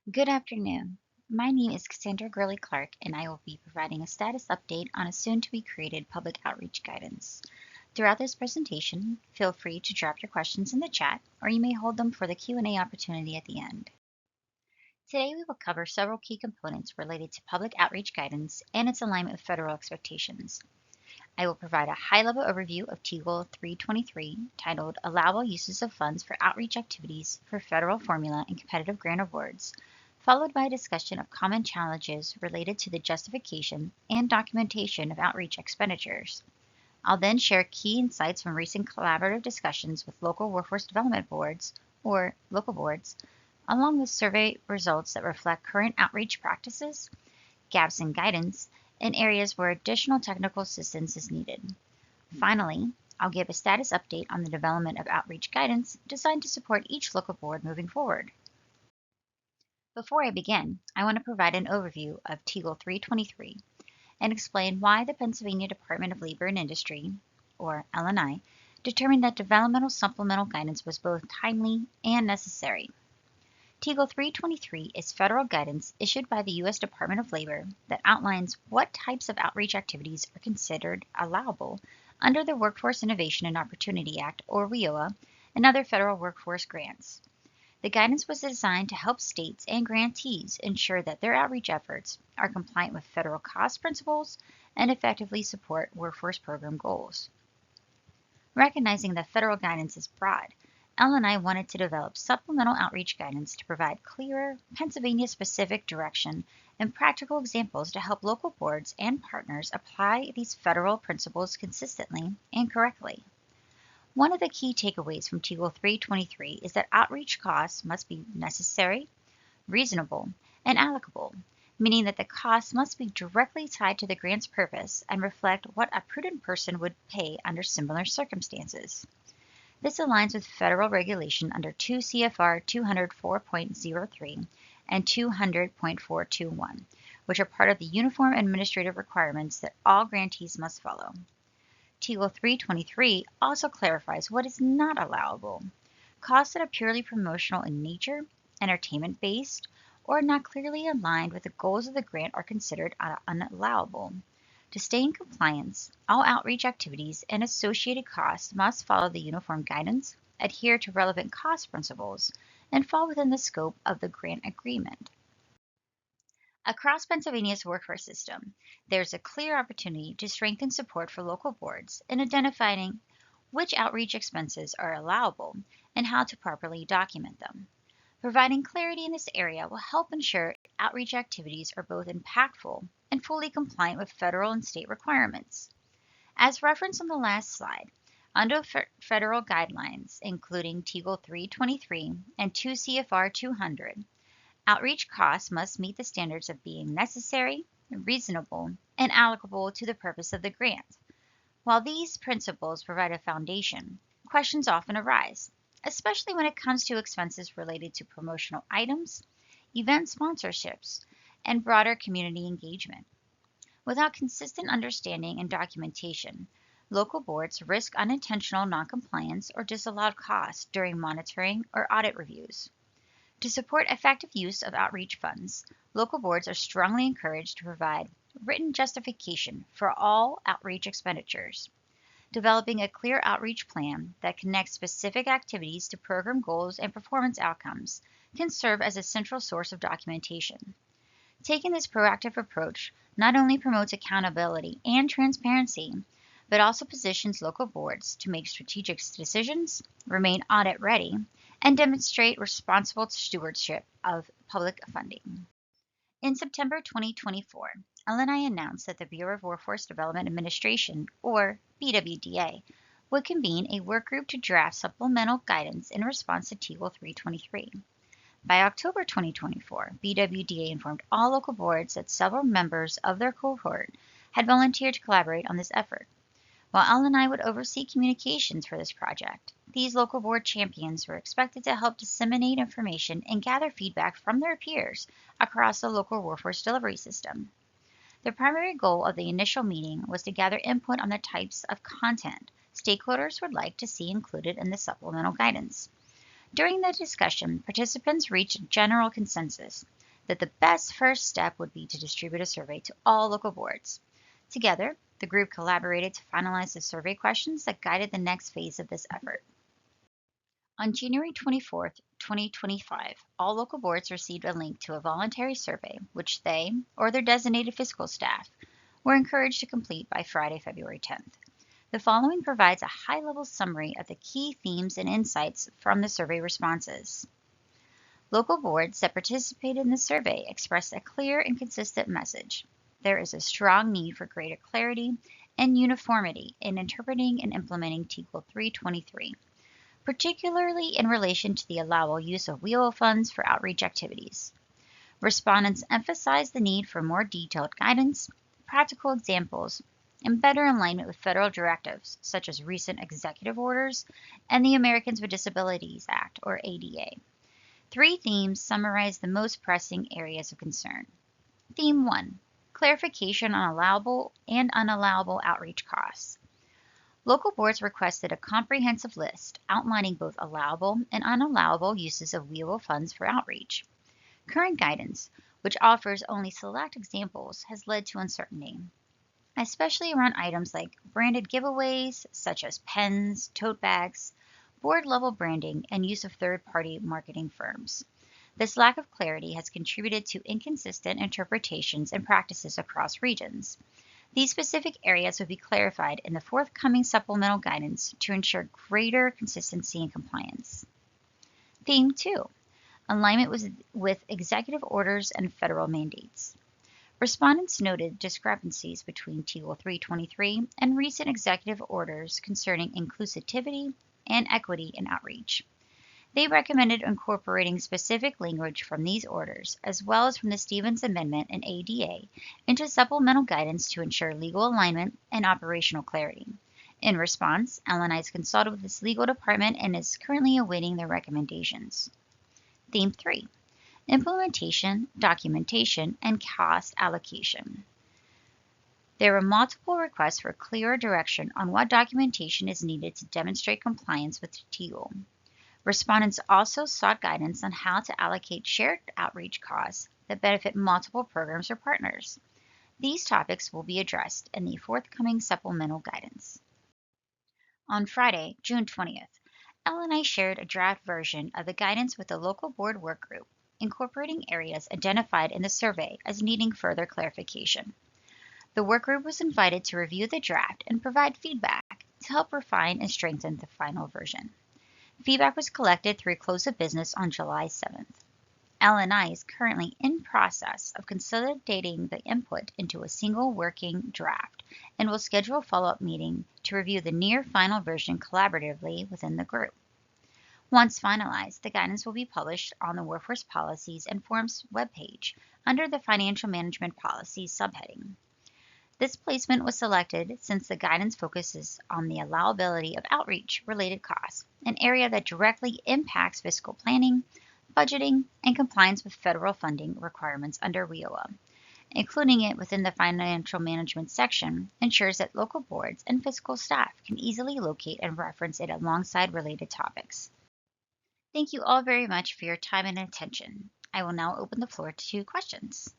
Good afternoon. My name is Cassandra Gurley Clark, and I will be providing a status update on a soon to be created public outreach guidance. Throughout this presentation, feel free to drop your questions in the chat, or you may hold them for the Q&A opportunity at the end. Today, we will cover several key components related to public outreach guidance and its alignment with federal expectations. I will provide a high-level overview of TEGL 323 titled Allowable Uses of Funds for Outreach Activities for Federal Formula and Competitive Grant Awards, followed by a discussion of common challenges related to the justification and documentation of outreach expenditures. I'll then share key insights from recent collaborative discussions with local workforce development boards, or local boards, along with survey results that reflect current outreach practices, gaps in guidance, and areas where additional technical assistance is needed. Finally, I'll give a status update on the development of outreach guidance designed to support each local board moving forward. Before I begin, I want to provide an overview of TEGL 323 and explain why the Pennsylvania Department of Labor and Industry, or L&I, determined that developmental supplemental guidance was both timely and necessary. TEGL 323 is federal guidance issued by the U.S. Department of Labor that outlines what types of outreach activities are considered allowable under the Workforce Innovation and Opportunity Act, or WIOA, and other federal workforce grants. The guidance was designed to help states and grantees ensure that their outreach efforts are compliant with federal cost principles and effectively support workforce program goals. Recognizing that federal guidance is broad, L&I wanted to develop supplemental outreach guidance to provide clearer, Pennsylvania-specific direction and practical examples to help local boards and partners apply these federal principles consistently and correctly. One of the key takeaways from TEGL 323 is that outreach costs must be necessary, reasonable, and allocable, meaning that the costs must be directly tied to the grant's purpose and reflect what a prudent person would pay under similar circumstances. This aligns with federal regulation under 2 CFR 204.03 and 200.421, which are part of the uniform administrative requirements that all grantees must follow. TEGL 323 also clarifies what is not allowable. Costs that are purely promotional in nature, entertainment-based, or not clearly aligned with the goals of the grant are considered unallowable. To stay in compliance, all outreach activities and associated costs must follow the uniform guidance, adhere to relevant cost principles, and fall within the scope of the grant agreement. Across Pennsylvania's workforce system, there's a clear opportunity to strengthen support for local boards in identifying which outreach expenses are allowable and how to properly document them. Providing clarity in this area will help ensure outreach activities are both impactful and fully compliant with federal and state requirements. As referenced on the last slide, under federal guidelines, including TEGL 323 and 2 CFR 200, outreach costs must meet the standards of being necessary, reasonable, and allocable to the purpose of the grant. While these principles provide a foundation, questions often arise, especially when it comes to expenses related to promotional items, event sponsorships, and broader community engagement. Without consistent understanding and documentation, local boards risk unintentional noncompliance or disallowed costs during monitoring or audit reviews. To support effective use of outreach funds, local boards are strongly encouraged to provide written justification for all outreach expenditures. Developing a clear outreach plan that connects specific activities to program goals and performance outcomes can serve as a central source of documentation. Taking this proactive approach not only promotes accountability and transparency, but also positions local boards to make strategic decisions, remain audit ready, and demonstrate responsible stewardship of public funding. In September 2024, L&I announced that the Bureau of Workforce Development Administration, or BWDA, would convene a workgroup to draft supplemental guidance in response to TEGL 323. By October 2024, BWDA informed all local boards that several members of their cohort had volunteered to collaborate on this effort. While L&I would oversee communications for this project, these local board champions were expected to help disseminate information and gather feedback from their peers across the local workforce delivery system. The primary goal of the initial meeting was to gather input on the types of content stakeholders would like to see included in the supplemental guidance. During the discussion, participants reached a general consensus that the best first step would be to distribute a survey to all local boards. Together, the group collaborated to finalize the survey questions that guided the next phase of this effort. On January 24th, 2025, all local boards received a link to a voluntary survey, which they, or their designated fiscal staff, were encouraged to complete by Friday, February 10th. The following provides a high-level summary of the key themes and insights from the survey responses. Local boards that participated in the survey expressed a clear and consistent message. There is a strong need for greater clarity and uniformity in interpreting and implementing TEGL 323, particularly in relation to the allowable use of WEO funds for outreach activities. Respondents emphasized the need for more detailed guidance, practical examples, and better alignment with federal directives, such as recent executive orders and the Americans with Disabilities Act, or ADA. 3 themes summarize the most pressing areas of concern. Theme 1, clarification on allowable and unallowable outreach costs. Local boards requested a comprehensive list outlining both allowable and unallowable uses of WEO funds for outreach. Current guidance, which offers only select examples, has led to uncertainty, especially around items like branded giveaways such as pens, tote bags, board-level branding, and use of third-party marketing firms. This lack of clarity has contributed to inconsistent interpretations and practices across regions. These specific areas will be clarified in the forthcoming supplemental guidance to ensure greater consistency and compliance. Theme 2, alignment with executive orders and federal mandates. Respondents noted discrepancies between TEGL 323 and recent executive orders concerning inclusivity and equity in outreach. They recommended incorporating specific language from these orders, as well as from the Stevens Amendment and ADA, into supplemental guidance to ensure legal alignment and operational clarity. In response, LNI has consulted with its legal department and is currently awaiting their recommendations. Theme 3, implementation, documentation, and cost allocation. There were multiple requests for clearer direction on what documentation is needed to demonstrate compliance with TEGL. Respondents also sought guidance on how to allocate shared outreach costs that benefit multiple programs or partners. These topics will be addressed in the forthcoming supplemental guidance. On Friday, June 20th, LNI shared a draft version of the guidance with the local board work group, incorporating areas identified in the survey as needing further clarification. The work group was invited to review the draft and provide feedback to help refine and strengthen the final version. Feedback was collected through close of business on July 7th. LNI is currently in process of consolidating the input into a single working draft and will schedule a follow-up meeting to review the near final version collaboratively within the group. Once finalized, the guidance will be published on the Workforce Policies and Forms webpage under the Financial Management Policies subheading. This placement was selected since the guidance focuses on the allowability of outreach-related costs, an area that directly impacts fiscal planning, budgeting, and compliance with federal funding requirements under WEOA. Including it within the financial management section ensures that local boards and fiscal staff can easily locate and reference it alongside related topics. Thank you all very much for your time and attention. I will now open the floor to questions.